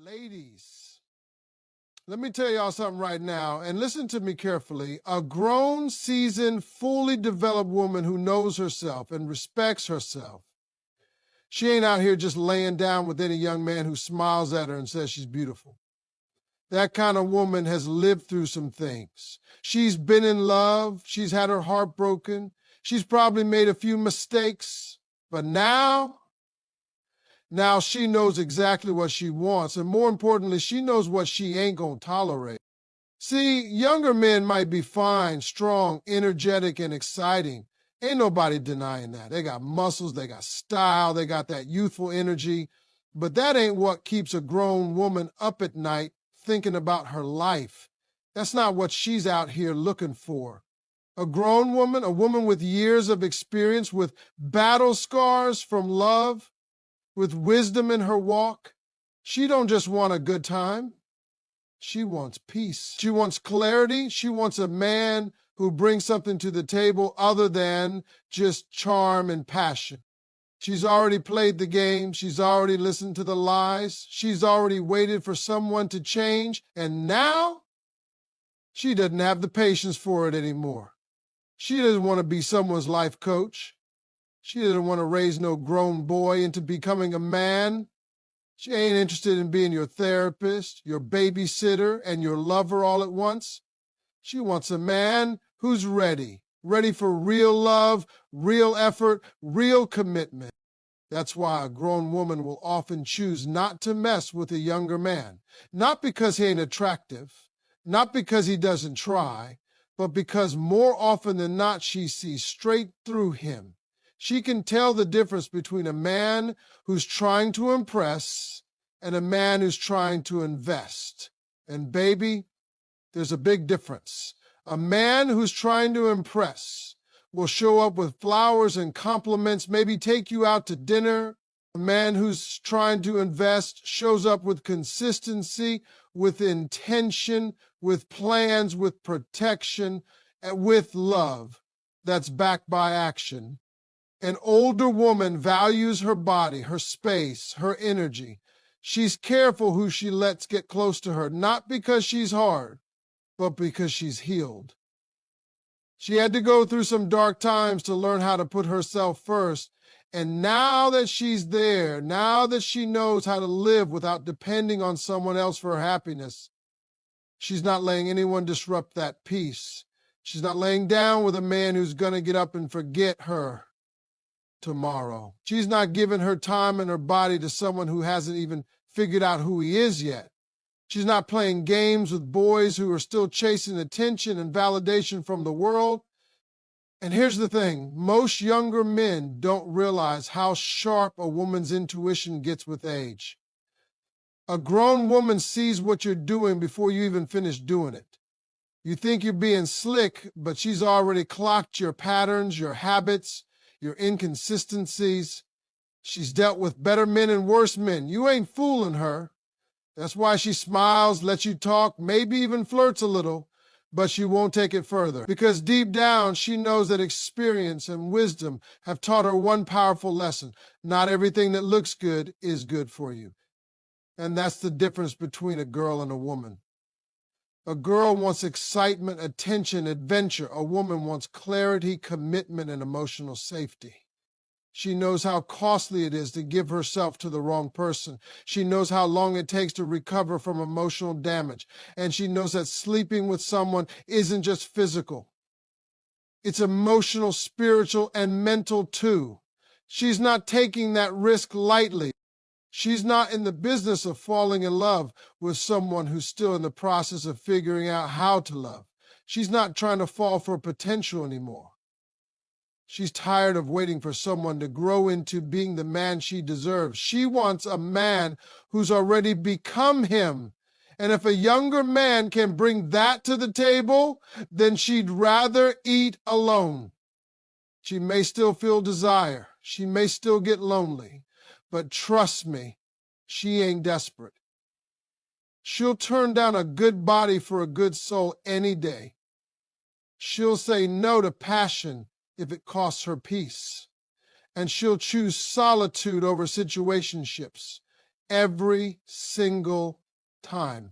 Ladies, let me tell y'all something right now, and listen to me carefully. A grown, seasoned, fully developed woman who knows herself and respects herself. She ain't out here just laying down with any young man who smiles at her and says she's beautiful. That kind of woman has lived through some things. She's been in love. She's had her heart broken. She's probably made a few mistakes. But now she knows exactly what she wants. And more importantly, she knows what she ain't gonna tolerate. See, younger men might be fine, strong, energetic, and exciting. Ain't nobody denying that. They got muscles, they got style, they got that youthful energy. But that ain't what keeps a grown woman up at night thinking about her life. That's not what she's out here looking for. A grown woman, a woman with years of experience, with battle scars from love, with wisdom in her walk, she don't just want a good time. She wants peace. She wants clarity. She wants a man who brings something to the table other than just charm and passion. She's already played the game. She's already listened to the lies. She's already waited for someone to change. And now she doesn't have the patience for it anymore. She doesn't want to be someone's life coach. She doesn't want to raise no grown boy into becoming a man. She ain't interested in being your therapist, your babysitter, and your lover all at once. She wants a man who's ready for real love, real effort, real commitment. That's why a grown woman will often choose not to mess with a younger man. Not because he ain't attractive, not because he doesn't try, but because more often than not she sees straight through him. She can tell the difference between a man who's trying to impress and a man who's trying to invest. And baby, there's a big difference. A man who's trying to impress will show up with flowers and compliments, maybe take you out to dinner. A man who's trying to invest shows up with consistency, with intention, with plans, with protection, and with love that's backed by action. An older woman values her body, her space, her energy. She's careful who she lets get close to her, not because she's hard, but because she's healed. She had to go through some dark times to learn how to put herself first. And now that she's there, now that she knows how to live without depending on someone else for her happiness, she's not letting anyone disrupt that peace. She's not laying down with a man who's going to get up and forget her tomorrow. She's not giving her time and her body to someone who hasn't even figured out who he is yet. She's not playing games with boys who are still chasing attention and validation from the world. And here's the thing, most younger men don't realize how sharp a woman's intuition gets with age. A grown woman sees what you're doing before you even finish doing it. You think you're being slick, but she's already clocked your patterns, your habits, your inconsistencies. She's dealt with better men and worse men. You ain't fooling her. That's why she smiles, lets you talk, maybe even flirts a little, but she won't take it further. Because deep down, she knows that experience and wisdom have taught her one powerful lesson. Not everything that looks good is good for you. And that's the difference between a girl and a woman. A girl wants excitement, attention, adventure. A woman wants clarity, commitment, and emotional safety. She knows how costly it is to give herself to the wrong person. She knows how long it takes to recover from emotional damage. And she knows that sleeping with someone isn't just physical. It's emotional, spiritual, and mental too. She's not taking that risk lightly. She's not in the business of falling in love with someone who's still in the process of figuring out how to love. She's not trying to fall for potential anymore. She's tired of waiting for someone to grow into being the man she deserves. She wants a man who's already become him. And if a younger man can bring that to the table, then she'd rather eat alone. She may still feel desire. She may still get lonely. But trust me, she ain't desperate. She'll turn down a good body for a good soul any day. She'll say no to passion if it costs her peace. And she'll choose solitude over situationships every single time.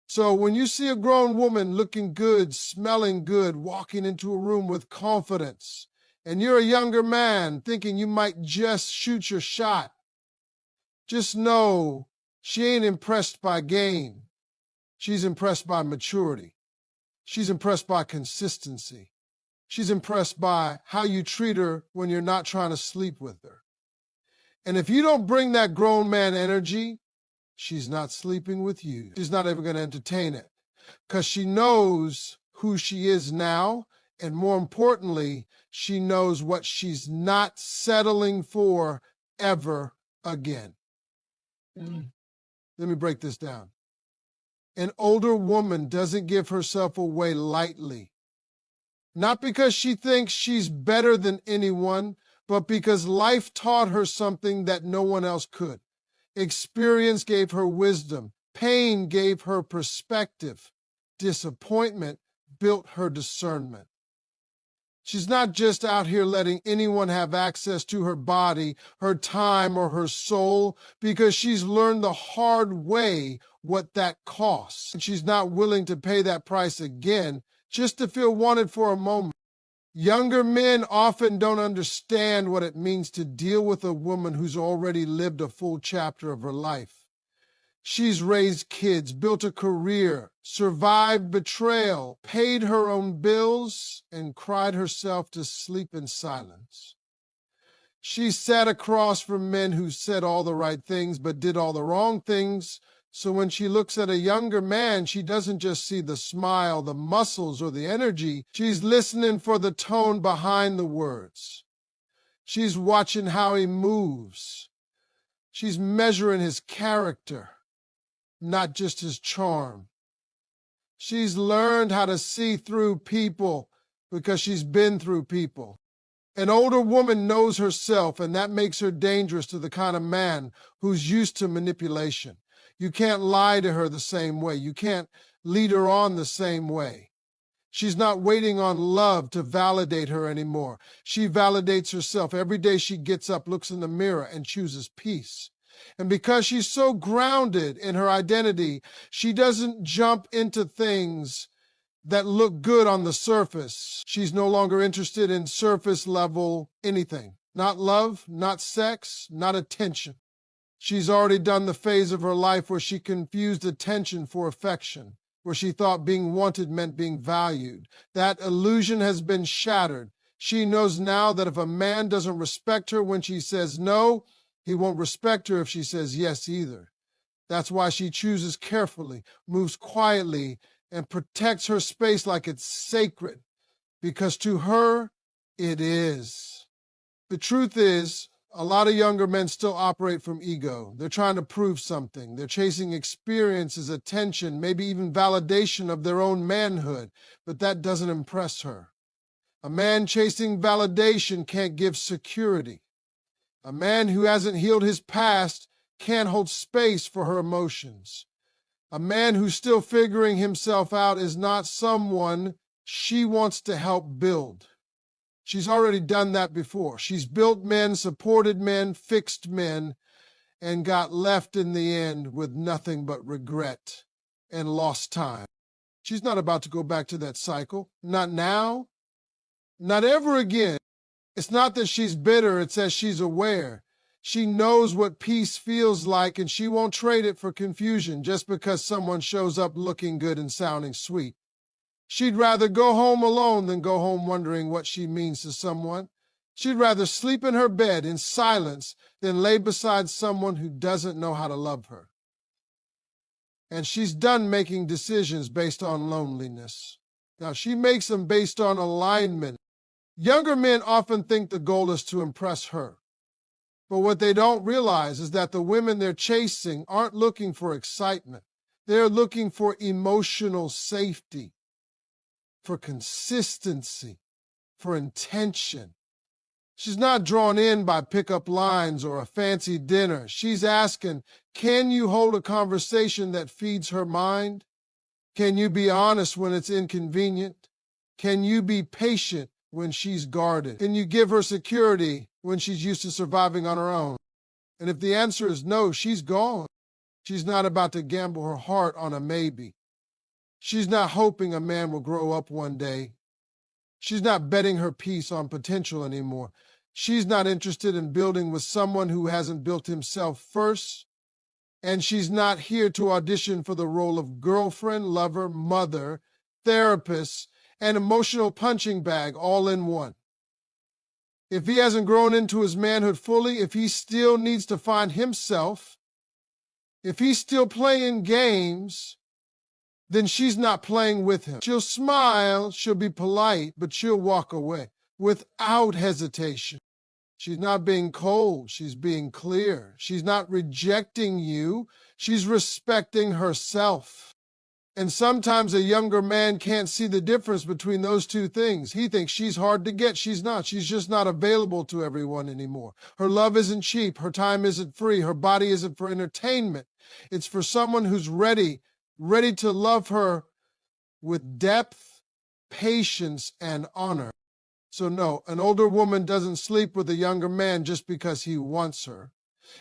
So when you see a grown woman looking good, smelling good, walking into a room with confidence, and you're a younger man thinking you might just shoot your shot, just know she ain't impressed by game. She's impressed by maturity. She's impressed by consistency. She's impressed by how you treat her when you're not trying to sleep with her. And if you don't bring that grown man energy, she's not sleeping with you. She's not ever going to entertain it because she knows who she is now. And more importantly, she knows what she's not settling for ever again. Let me break this down. An older woman doesn't give herself away lightly. Not because she thinks she's better than anyone, but because life taught her something that no one else could. Experience gave her wisdom. Pain gave her perspective. Disappointment built her discernment. She's not just out here letting anyone have access to her body, her time, or her soul because she's learned the hard way what that costs. And she's not willing to pay that price again just to feel wanted for a moment. Younger men often don't understand what it means to deal with a woman who's already lived a full chapter of her life. She's raised kids, built a career, survived betrayal, paid her own bills, and cried herself to sleep in silence. She sat across from men who said all the right things but did all the wrong things. So when she looks at a younger man, she doesn't just see the smile, the muscles, or the energy. She's listening for the tone behind the words. She's watching how he moves. She's measuring his character, not just his charm. She's learned how to see through people because she's been through people. An older woman knows herself, and that makes her dangerous to the kind of man who's used to manipulation. You can't lie to her the same way. You can't lead her on the same way. She's not waiting on love to validate her anymore. She validates herself. Every day she gets up, looks in the mirror, and chooses peace. And because she's so grounded in her identity, she doesn't jump into things that look good on the surface. She's no longer interested in surface level anything. Not love, not sex, not attention. She's already done the phase of her life where she confused attention for affection, where she thought being wanted meant being valued. That illusion has been shattered. She knows now that if a man doesn't respect her when she says no, he won't respect her if she says yes either. That's why she chooses carefully, moves quietly, and protects her space like it's sacred, because to her, it is. The truth is, a lot of younger men still operate from ego. They're trying to prove something. They're chasing experiences, attention, maybe even validation of their own manhood, but that doesn't impress her. A man chasing validation can't give security. A man who hasn't healed his past can't hold space for her emotions. A man who's still figuring himself out is not someone she wants to help build. She's already done that before. She's built men, supported men, fixed men, and got left in the end with nothing but regret and lost time. She's not about to go back to that cycle. Not now. Not ever again. It's not that she's bitter, it's that she's aware. She knows what peace feels like, and she won't trade it for confusion just because someone shows up looking good and sounding sweet. She'd rather go home alone than go home wondering what she means to someone. She'd rather sleep in her bed in silence than lay beside someone who doesn't know how to love her. And she's done making decisions based on loneliness. Now, she makes them based on alignment. Younger men often think the goal is to impress her. But what they don't realize is that the women they're chasing aren't looking for excitement. They're looking for emotional safety, for consistency, for intention. She's not drawn in by pickup lines or a fancy dinner. She's asking, can you hold a conversation that feeds her mind? Can you be honest when it's inconvenient? Can you be patient when she's guarded? Can you give her security when she's used to surviving on her own? And if the answer is no, she's gone. She's not about to gamble her heart on a maybe. She's not hoping a man will grow up one day. She's not betting her peace on potential anymore. She's not interested in building with someone who hasn't built himself first. And she's not here to audition for the role of girlfriend, lover, mother, therapist, and emotional punching bag all in one. If he hasn't grown into his manhood fully, if he still needs to find himself, if he's still playing games, then she's not playing with him. She'll smile, she'll be polite, but she'll walk away without hesitation. She's not being cold, she's being clear. She's not rejecting you, she's respecting herself. And sometimes a younger man can't see the difference between those two things. He thinks she's hard to get. She's not. She's just not available to everyone anymore. Her love isn't cheap. Her time isn't free. Her body isn't for entertainment. It's for someone who's ready to love her with depth, patience, and honor. So no, an older woman doesn't sleep with a younger man just because he wants her.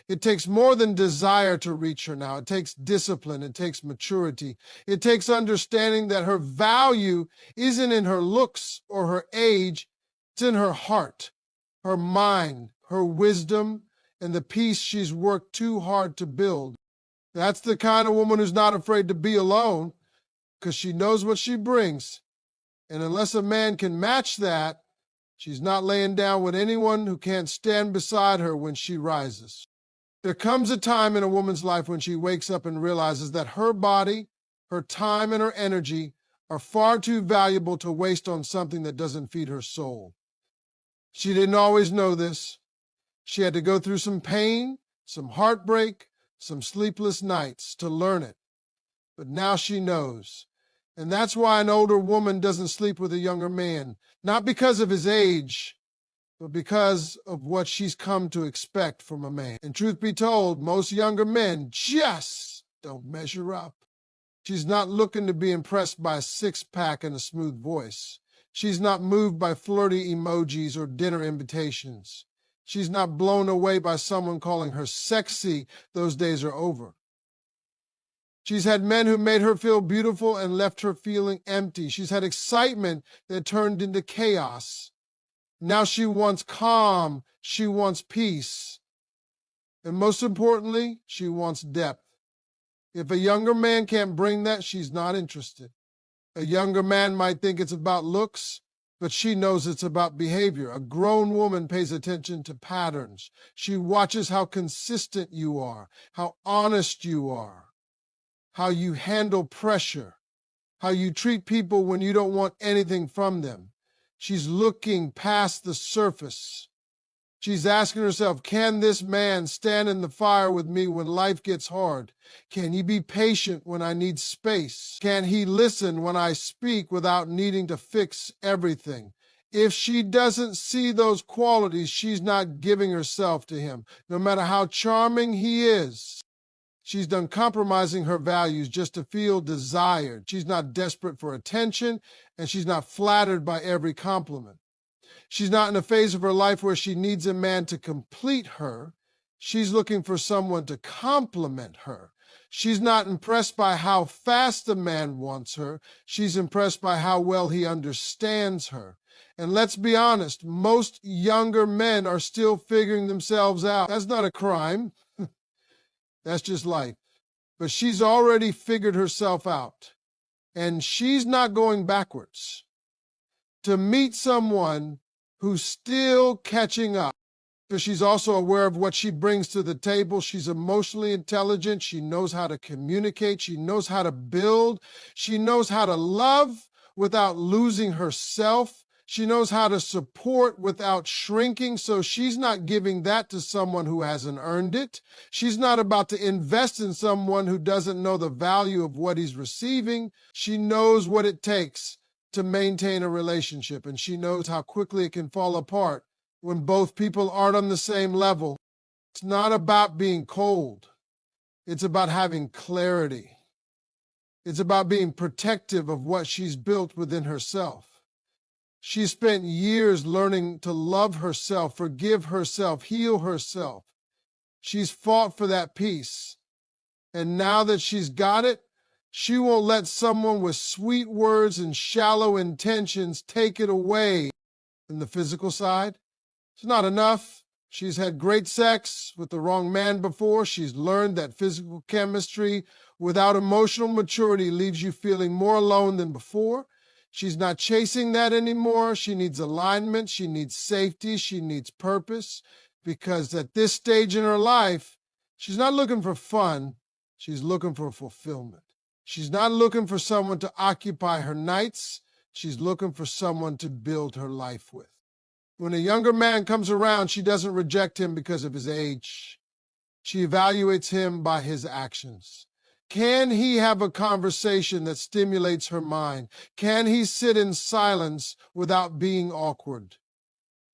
It takes more than desire to reach her now. It takes discipline. It takes maturity. It takes understanding that her value isn't in her looks or her age. It's in her heart, her mind, her wisdom, and the peace she's worked too hard to build. That's the kind of woman who's not afraid to be alone because she knows what she brings. And unless a man can match that, she's not laying down with anyone who can't stand beside her when she rises. There comes a time in a woman's life when she wakes up and realizes that her body, her time, and her energy are far too valuable to waste on something that doesn't feed her soul. She didn't always know this. She had to go through some pain, some heartbreak, some sleepless nights to learn it. But now she knows. And that's why an older woman doesn't sleep with a younger man, not because of his age, but because of what she's come to expect from a man. And truth be told, most younger men just don't measure up. She's not looking to be impressed by a six-pack and a smooth voice. She's not moved by flirty emojis or dinner invitations. She's not blown away by someone calling her sexy. Those days are over. She's had men who made her feel beautiful and left her feeling empty. She's had excitement that turned into chaos. Now she wants calm, she wants peace, and most importantly, she wants depth. If a younger man can't bring that, she's not interested. A younger man might think it's about looks, but she knows it's about behavior. A grown woman pays attention to patterns. She watches how consistent you are, how honest you are, how you handle pressure, how you treat people when you don't want anything from them. She's looking past the surface. She's asking herself, can this man stand in the fire with me when life gets hard? Can he be patient when I need space? Can he listen when I speak without needing to fix everything? If she doesn't see those qualities, she's not giving herself to him. No matter how charming he is, she's done compromising her values just to feel desired. She's not desperate for attention, and she's not flattered by every compliment. She's not in a phase of her life where she needs a man to complete her. She's looking for someone to complement her. She's not impressed by how fast the man wants her. She's impressed by how well he understands her. And let's be honest, most younger men are still figuring themselves out. That's not a crime. That's just life. But she's already figured herself out. And she's not going backwards to meet someone who's still catching up. Because she's also aware of what she brings to the table. She's emotionally intelligent. She knows how to communicate. She knows how to build. She knows how to love without losing herself. She knows how to support without shrinking, so she's not giving that to someone who hasn't earned it. She's not about to invest in someone who doesn't know the value of what he's receiving. She knows what it takes to maintain a relationship, and she knows how quickly it can fall apart when both people aren't on the same level. It's not about being cold. It's about having clarity. It's about being protective of what she's built within herself. She spent years learning to love herself, forgive herself, heal herself. She's fought for that peace. And now that she's got it, she won't let someone with sweet words and shallow intentions take it away. In the physical side, it's not enough. She's had great sex with the wrong man before. She's learned that physical chemistry without emotional maturity leaves you feeling more alone than before. She's not chasing that anymore. She needs alignment. She needs safety. She needs purpose, because at this stage in her life, she's not looking for fun. She's looking for fulfillment. She's not looking for someone to occupy her nights. She's looking for someone to build her life with. When a younger man comes around, she doesn't reject him because of his age. She evaluates him by his actions. Can he have a conversation that stimulates her mind? Can he sit in silence without being awkward?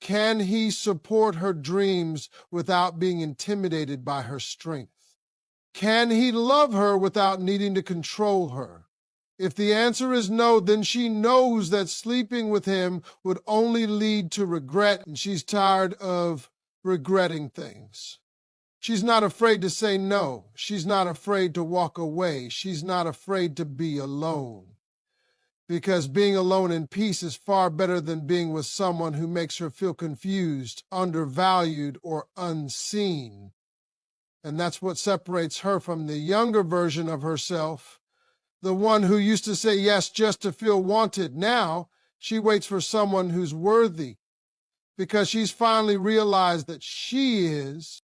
Can he support her dreams without being intimidated by her strength? Can he love her without needing to control her? If the answer is no, then she knows that sleeping with him would only lead to regret, and she's tired of regretting things. She's not afraid to say no. She's not afraid to walk away. She's not afraid to be alone. Because being alone in peace is far better than being with someone who makes her feel confused, undervalued, or unseen. And that's what separates her from the younger version of herself, the one who used to say yes just to feel wanted. Now she waits for someone who's worthy, because she's finally realized that she is.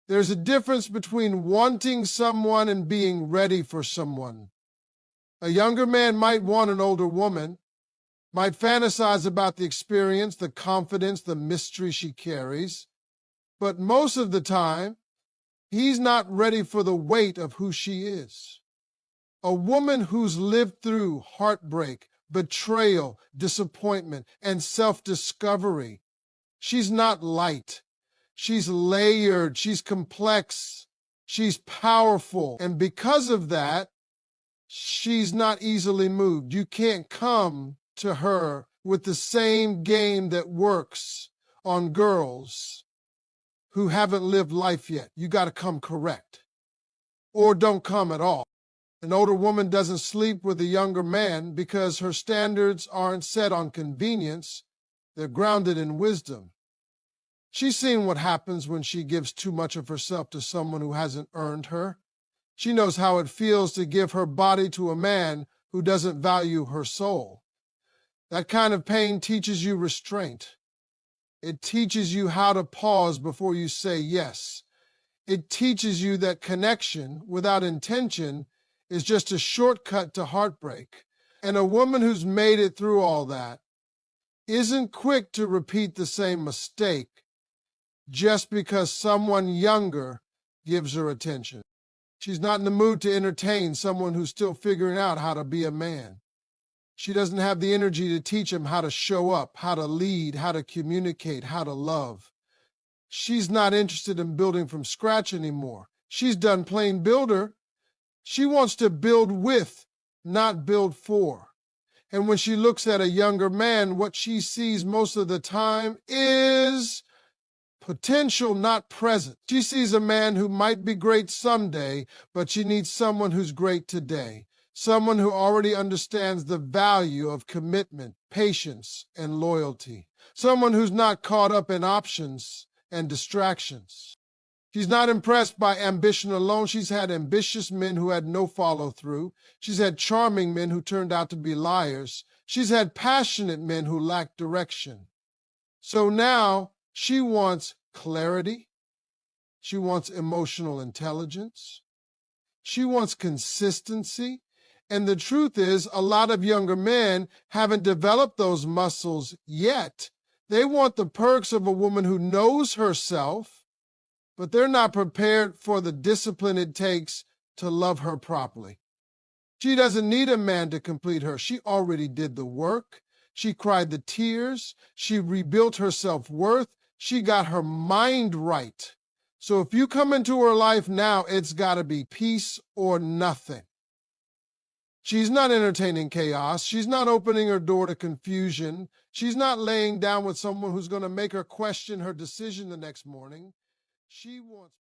There's a difference between wanting someone and being ready for someone. A younger man might want an older woman, might fantasize about the experience, the confidence, the mystery she carries, but most of the time, he's not ready for the weight of who she is. A woman who's lived through heartbreak, betrayal, disappointment, and self-discovery. She's not light. She's layered. She's complex. She's powerful. And because of that, she's not easily moved. You can't come to her with the same game that works on girls who haven't lived life yet. You got to come correct, or don't come at all. An older woman doesn't sleep with a younger man because her standards aren't set on convenience. They're grounded in wisdom. She's seen what happens when she gives too much of herself to someone who hasn't earned her. She knows how it feels to give her body to a man who doesn't value her soul. That kind of pain teaches you restraint. It teaches you how to pause before you say yes. It teaches you that connection without intention is just a shortcut to heartbreak. And a woman who's made it through all that isn't quick to repeat the same mistake just because someone younger gives her attention. She's not in the mood to entertain someone who's still figuring out how to be a man. She doesn't have the energy to teach him how to show up, how to lead, how to communicate, how to love. She's not interested in building from scratch anymore. She's done playing builder. She wants to build with, not build for. And when she looks at a younger man, what she sees most of the time is potential, not present. She sees a man who might be great someday, but she needs someone who's great today. Someone who already understands the value of commitment, patience, and loyalty. Someone who's not caught up in options and distractions. She's not impressed by ambition alone. She's had ambitious men who had no follow-through. She's had charming men who turned out to be liars. She's had passionate men who lacked direction. So now she wants clarity. She wants emotional intelligence. She wants consistency. And the truth is, a lot of younger men haven't developed those muscles yet. They want the perks of a woman who knows herself, but they're not prepared for the discipline it takes to love her properly. She doesn't need a man to complete her. She already did the work. She cried the tears. She rebuilt her self-worth. She got her mind right. So if you come into her life now, it's got to be peace or nothing. She's not entertaining chaos. She's not opening her door to confusion. She's not laying down with someone who's going to make her question her decision the next morning. She wants